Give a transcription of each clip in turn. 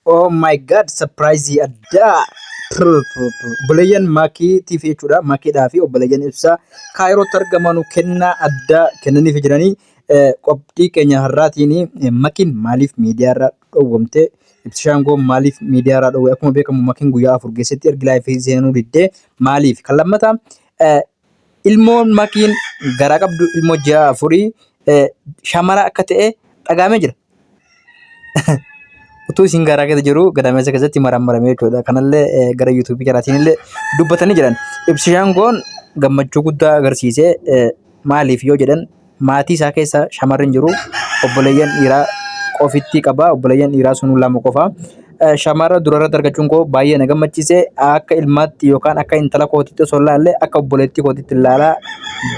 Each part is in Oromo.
Oh my god, surprise addaa! Obboleeyyan Maakiitiif jechuudha. Maakiidhaa fi obboleeyyan Ibsaa Kaayirootti argaman kennaa addaa kennaniif jiranii qophii keenya har'aatiin Maakiin maaliif miidiyaarraa dhowwamte? Ibsishaangoon maaliif miidiyaarraa dhowwe? Akkuma beekamu Maakiin guyyaa 4 keessatti erga laayifii seenuu diddee maaliif? Kan lammataa ilmoon Maakiin garaa qabdu ilmoo ji'a 4 shamara akka ta'e dhagaamee jira. Utuu isin garaa keessa jiru gadameessa keessatti marammaramee jechuudha. Kanallee gara YouTube kanaatiin illee dubbatanii jiran. Ibsishaangoon gammachuu guddaa agarsiisee maaliif yoo jedhan maatii isaa keessa shamarran jiru obboleeyyan dhiiraa qofitti qaba. Obboleeyyan dhiiraa sun lama qofa. Shamara durarratti argachuun koo baay'ee na gammachiisee akka ilmaatti yookaan akka intala kootitti osoo ilaalle akka obboleettii kootitti ilaalaa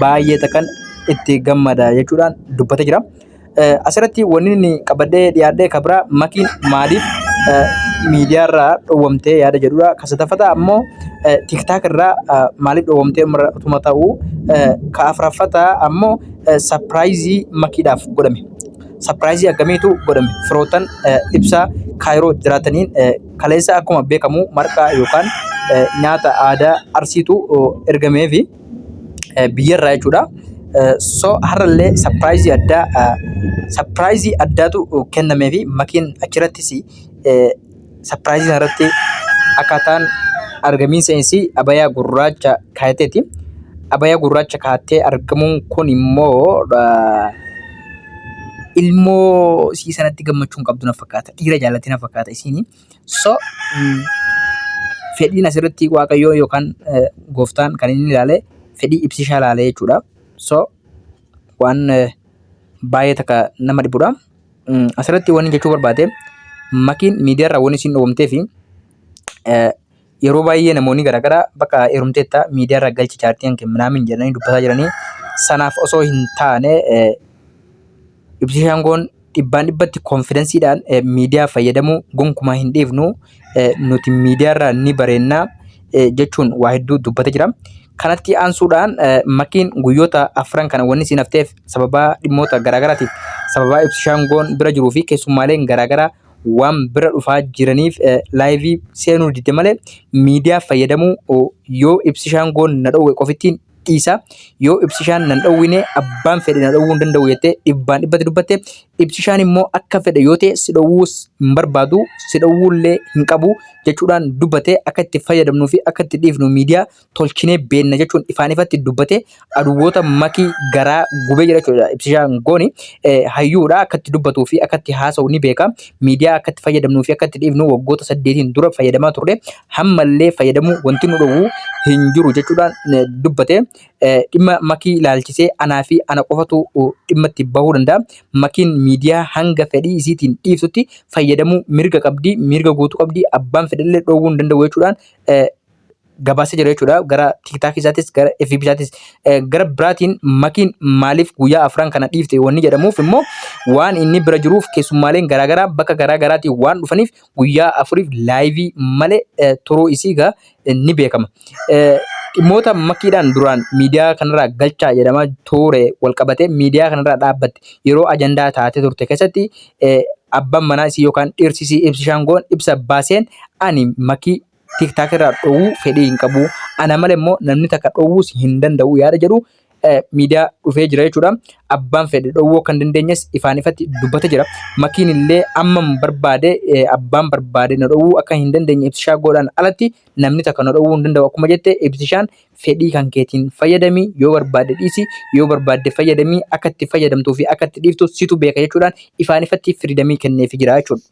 baay'ee takkan itti gammada jechuudhaan dubbatee jira. Asirratti wanni inni qabadhee dhiyaadhee kabira Maakiin maaliif miidiyaarraa dhowwamtee yaada jedhudha. Kasataffata ammoo TikTok irraa maaliif dhowwamtee utuma ta'u ka afuraffata ammoo surprise Maakiidhaaf godhame. Surprise akkamiitu godhame? Firootan Ibsaa Kaayiroo jiraataniin kaleessa akkuma beekamu marqaa yookaan nyaata aadaa Arsiitu ergamee fi biyyarraa jechuudha. So har'allee surprise addaatu kennamee fi Maakiin achirattis surprise irratti akkaataan argamiinsa isii abayaa gurraacha kaayateeti. Abayaa gurraacha kaatee argamuun kun immoo ilmoo isii sanatti gammachuun qabdu na fakkaata. Dhiira jaallattii na fakkaata isiin. So fedhiin asirratti Waaqayyoo yookaan gooftaan kan inni ilaale fedhii Ibsishaa ilaale jechuudha. So waan baay'ee takka nama dhibudha. Asirratti waan jechuu barbaade Maakiin miidiyaarraa waan isin dhowwamtee fi yeroo baay'ee namoonni garaagaraa bakka heerumteetta miidiyaarraa galchi chaartiin kennamin jedhanii dubbataa jiranii sanaaf osoo hin taane Ibsishaangoon dhibbatti konfidensiidhaan miidiyaa fayyadamuu gonkumaa hin dhiifnu nuti miidiyaarraa ni bareennaa jechuun waa hedduu dubbatee jira. Kanatti aansuudhaan Maakiin guyyoota afran kana wanni isin hafteef sababa dhimmoota garaagaraatiif sababa Ibsishaangoon bira jiruu fi keessummaaleen garaagaraa waan bira dhufaa jiraniif laayivii seenuu didde malee miidiyaa fayyadamuu yoo Ibsishaangoon na dhowwe qofittiin dhiisa. Yoo Ibsishaan nan dhowwine abbaan fedhe na dhowwuu hin danda'u jettee dhibbatti dubbatte. Ibsishaan immoo akka fedhe yoo ta'e si dhowwuus hin barbaadu si dhowwuullee hin qabu jechuudhaan dubbatee akka itti fayyadamnuu fi akka itti dhiifnu miidiyaa tolchinee beenna jechuun ifaan ifatti dubbatee aduwwoota Maakii garaa gubee jira jechuudha. Ibsishaangoon hayyuudha akka itti dubbatuu fi akka itti haasa'u ni beeka. Miidiyaa akka itti fayyadamnuu fi akka itti dhiifnu waggoota 8 dura fayyadamaa turre hammallee fayyadamuu wanti nu dhowwu hin jiru jechuudhaan dubbate. Dhimma Maakii ilaalchisee anaa fi ana qofatu dhimma itti bahuu danda'a. Maakiin miidiyaa hanga fedhii isiitiin dhiiftutti fayyadamuu mirga qabdi, mirga guutuu qabdi. Abbaan fedhallee dhowwuu hin danda'u jechuudhaan gabaasee jira jechuudha. Gara TikTok isaatis gara FB isaatis gara biraatiin Maakiin maaliif guyyaa afran kana dhiifte wanni jedhamuuf immoo waan inni bira jiruuf keessummaaleen garaagaraa bakka garaagaraatiin waan dhufaniif guyyaa 4f laayivii malee turuu isii ni beekama. Dhimmoota Maakiidhaan duraan miidiyaa kanarraa galchaa jedhamaa ture walqabatee miidiyaa kanarraa dhaabbatte yeroo ajandaa taatee turte keessatti abbaan manaa isii yookaan dhirsi isii Ibsishaangoon ibsa baaseen ani Maakii TikTok irraa dhowwuu fedhii hin qabu. Ana malee immoo namni takka dhowwuus hin danda'u yaada jedhu miidiyaa dhufee jira jechuudha. Abbaan fedhe dhowwuu kan dandeenyes ifaan ifatti dubbate jira. Maakiin illee amma barbaade abbaan barbaade na dhowwuu akka hin dandeenye Ibsishaangoodhaan alatti namni takka na dhowwuu hin danda'u akkuma jette Ibsishaan fedhii kan keetiin fayyadamii yoo barbaade dhiisi yoo barbaade fayyadamii akka itti fayyadamtuu fi akka itti dhiiftu situ beeka jechuudhaan ifaan ifatti firiidamii kenneefii jira jechuudha.